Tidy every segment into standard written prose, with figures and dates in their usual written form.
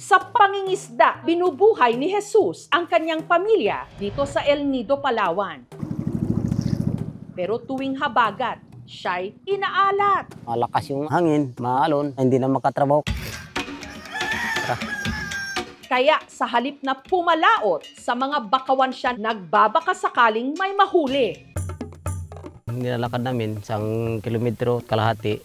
Sa pangingisda, binubuhay ni Jesus ang kanyang pamilya dito sa El Nido, Palawan. Pero tuwing habagat, siya'y inaalat. Malakas yung hangin, maalon, hindi na makatrabaho. Kaya sa halip na pumalaot sa mga bakawan siya, nagbabaka sakaling may mahuli. Nilalakad namin, 1 kilometro kalahati.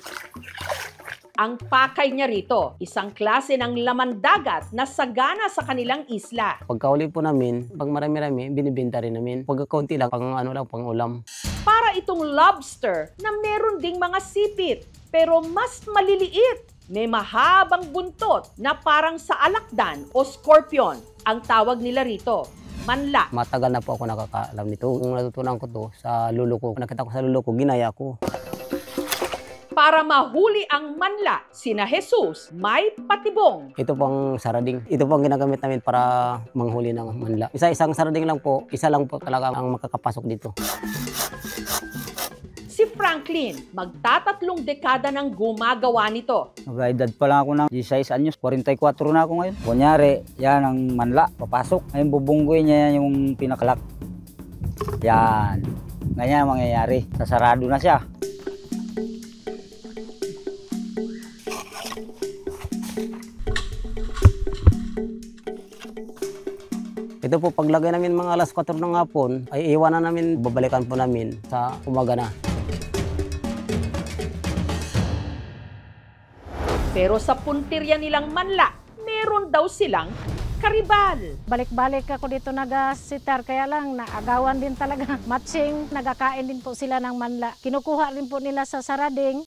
Ang pakay niya rito, isang klase ng laman dagat na sagana sa kanilang isla. Pagkauli po namin, pag marami-rami, binibenta rin namin. Pag kaunti lang, pang ulam. Para itong lobster na meron ding mga sipit, pero mas maliliit. May mahabang buntot na parang sa alakdan o scorpion ang tawag nila rito, manla. Matagal na po ako nakakaalam nito. Kung natutunan ko to sa lolo ko, nakita ko sa lolo ko, ginaya ko. Para mahuli ang manla, sina Jesus may patibong. Ito pong sarading. Ito pong ginagamit namin para manghuli ng manla. Isa-isang sarading lang po, isa lang po talaga ang makakapasok dito. Si Franklin, magtatatlong dekada nang gumagawa nito. Nag-edad pa lang ako ng 16 anyos, 44 na ako ngayon. Kunyari, yan ang manla, papasok. Ngayon bubunggoy niya yung pinakalak. Yan. Ganyan ang mangyayari. Sasarado na siya. Ito po, paglagay namin mga alas 4 ng hapon, ay iwanan namin, babalikan po namin sa umaga na. Pero sa puntirya nilang manla, meron daw silang karibal. Balik-balik ako dito nagasitar, kaya lang naagawan din talaga. Matching, nagakain din po sila ng manla. Kinukuha rin po nila sa sarading.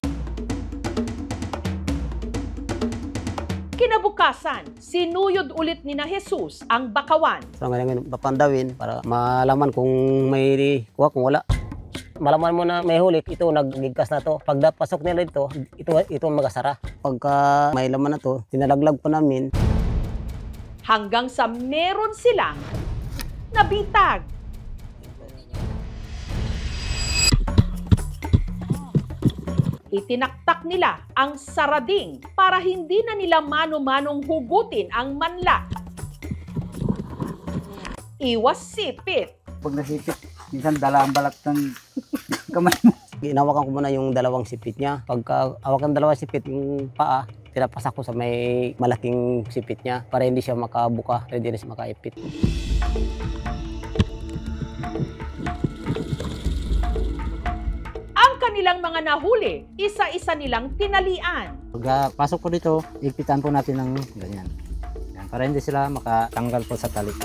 Kinabukasan, sinuyod ulit ni na Jesus ang bakawan. So ngayon papandawin para malaman kung may kuha, kung wala. Malaman mo na may huli, ito nagigkas na to. Pag napasok nila ito magasara. Pagka may laman na to, tinalaglag po namin. Hanggang sa meron silang nabitag. Itinaktak nila ang sarading para hindi na nila mano-manong hugutin ang manla. Iwas sipit. Pag nasipit, minsan dala ang balat ng kamay mo. Inawakan ko muna yung dalawang sipit niya. Pagka awakan dalawang sipit, yung paa, tinapasak ko sa may malaking sipit niya para hindi siya makabuka, hindi siya makaipit. Kanilang mga nahuli, isa-isa nilang tinalian. Pagpasok po dito, ipitan po natin ng ganyan. Yan, para hindi sila makatanggal po sa tali.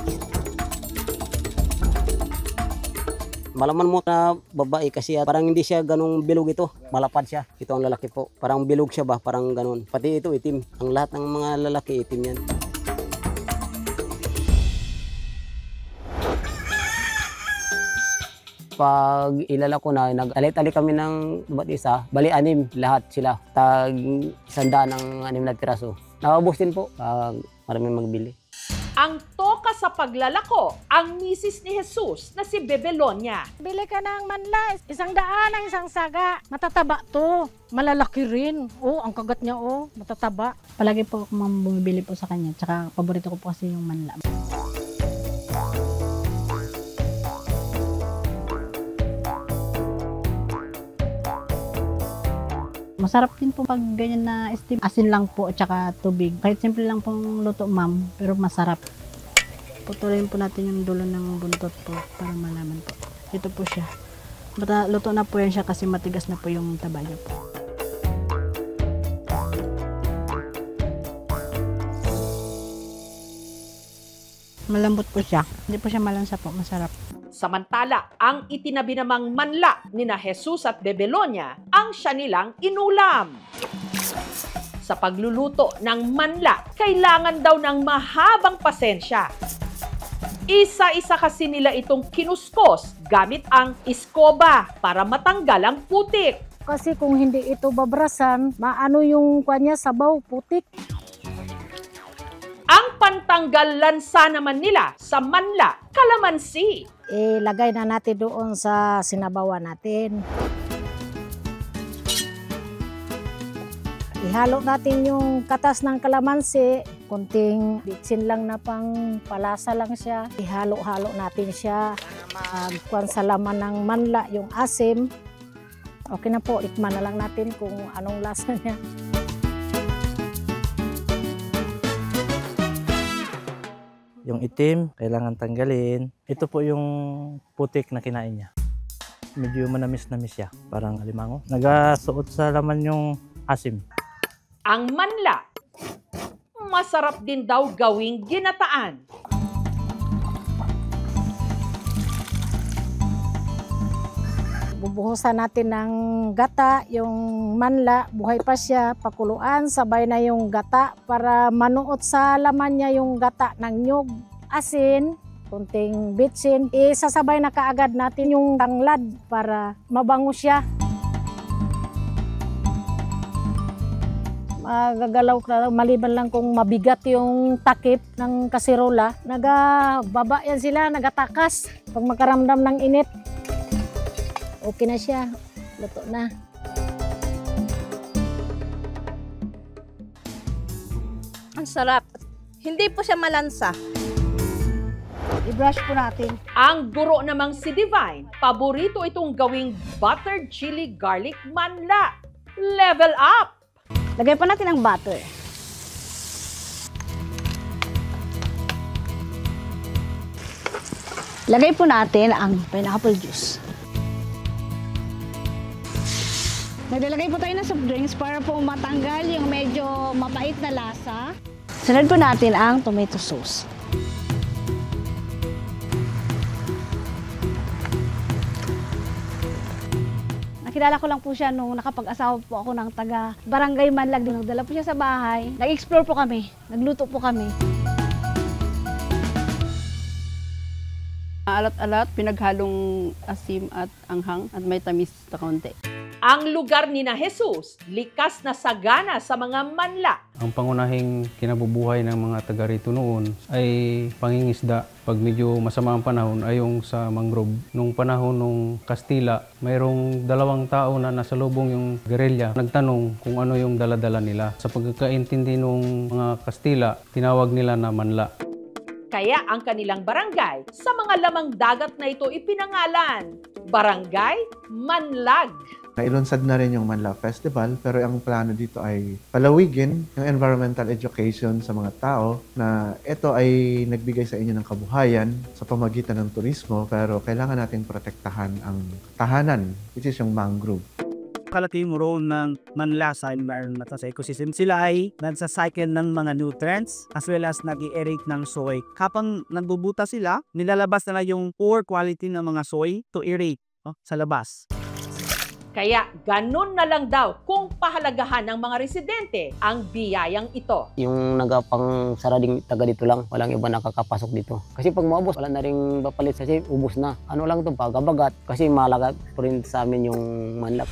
Malaman mo na babae kasi parang hindi siya ganong bilog ito. Malapad siya. Ito ang lalaki po. Parang bilog siya ba? Parang ganon. Pati ito itim. Ang lahat ng mga lalaki itim yan. Pag ilala ko na, nag-alit-alit kami ng ba't isa, bali 6, lahat sila. Tag 100 ng 6 na piraso. Nakabos din po, maraming magbili. Ang toka sa paglalako, ang misis ni Jesus na si Bebelonia. Bili ka ng manla, 100 ang isang saga. Matataba to, malalaki rin. Oh, ang kagat niya matataba. Palagi po ako bumibili po sa kanya, tsaka paborito ko po kasi yung manla. Masarap din po pag ganyan na steam. Asin lang po at saka tubig. Kahit simple lang pong luto, ma'am, pero masarap. Putulin po natin yung dulo ng buntot po para malaman po. Ito po siya. Luto na po yan siya kasi matigas na po yung taba niya po. Malambot po siya. Hindi po siya malansa po. Masarap. Samantala, ang itinabi namang manla ni na Jesus at Bebelonia ang siya nilang inulam. Sa pagluluto ng manla, kailangan daw ng mahabang pasensya. Isa-isa kasi nila itong kinuskos gamit ang iskoba para matanggal ang putik. Kasi kung hindi ito babrasan, maano yung kanya sabaw, putik. Ang pantanggal lansa naman nila sa manla, kalamansi. Ilagay na natin doon sa sinabawan natin. Ihalo natin yung katas ng kalamansi, konting bitsin lang na pang palasa lang siya. Ihalo-halo natin siya. Magkuhan sa laman ng manla, yung asim. Okay na po, ikman na lang natin kung anong lasa niya. Yung itim, kailangan tanggalin. Ito po yung putik na kinain niya. Medyo manamis-namis siya, parang alimango. Nagasuot sa laman yung asim. Ang manla, masarap din daw gawing ginataan. Bubuhusan natin ng gata, yung manla, buhay pa siya, pakuluan, sabay na yung gata para manuot sa laman niya yung gata ng nyug, asin, kunting bitsin. Isasabay na kaagad natin yung tanglad para mabango siya. Magagalaw ka, maliban lang kung mabigat yung takip ng kasirola, nagababa yan sila, nagatakas pag makaramdam ng init. Okay na siya, luto na. Ang sarap. Hindi po siya malansa. I-brush po natin. Ang guro namang si Divine, paborito itong gawing buttered chili garlic manla. Level up! Lagay po natin ang butter. Lagay po natin ang pineapple juice. Naglalagay po tayo ng soft drinks para po matanggal yung medyo mapait na lasa. Sunod po natin ang tomato sauce. Nakilala ko lang po siya nung nakapag-asawa po ako ng taga Barangay Manlag. Nagdala po siya sa bahay. Nag-explore po kami. Nagluto po kami. Alat-alat, pinaghalong asim at anghang at may tamis na kaunti. Ang lugar ni na Jesus, likas na sagana sa mga manla. Ang pangunahing kinabubuhay ng mga taga rito noon ay pangingisda. Pag medyo masama ang panahon ay yung sa mangrove. Nung panahon ng Kastila, mayroong 2 tao na nasa lubong yung gerilya. Nagtanong kung ano yung daladala nila. Sa pagkakaintindi ng mga Kastila, tinawag nila na manla. Kaya ang kanilang barangay sa mga lamang dagat na ito ipinangalan, Barangay Manlag. Nailunsad na rin yung Manla Festival, pero ang plano dito ay palawigin yung environmental education sa mga tao na ito ay nagbigay sa inyo ng kabuhayan sa pamagitan ng turismo, pero kailangan natin protektahan ang tahanan, which is yung mangrove. Kalaking role ng manla sa environment at sa ecosystem. Sila ay nagsacycle ng mga nutrients as well as nag-i-aerate ng soy. Kapag nagbubuta sila, nilalabas nila yung poor quality ng mga soy to aerate sa labas. Kaya ganun na lang daw kung pahalagahan ng mga residente ang biyayang ito. Yung nagapang sarading taga dito lang, walang iba nakakapasok dito. Kasi pag maubos, wala na rin papalit kasi ubos na. Ano lang ito, pagabagat. Kasi mahalaga po rin sa amin yung manlap.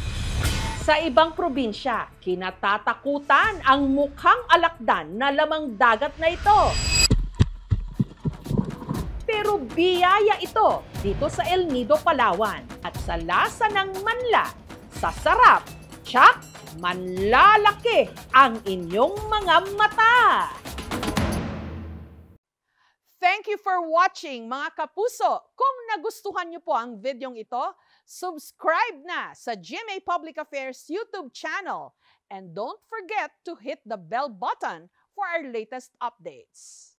Sa ibang probinsya, kinatatakutan ang mukhang alakdan na lamang dagat na ito. Pero biyaya ito dito sa El Nido, Palawan. At sa lasa ng manla, sa sarap, tsak, manlalaki ang inyong mga mata. Thank you for watching, mga kapuso. Kung nagustuhan niyo po ang videong ito, subscribe na sa GMA Public Affairs YouTube channel. And don't forget to hit the bell button for our latest updates.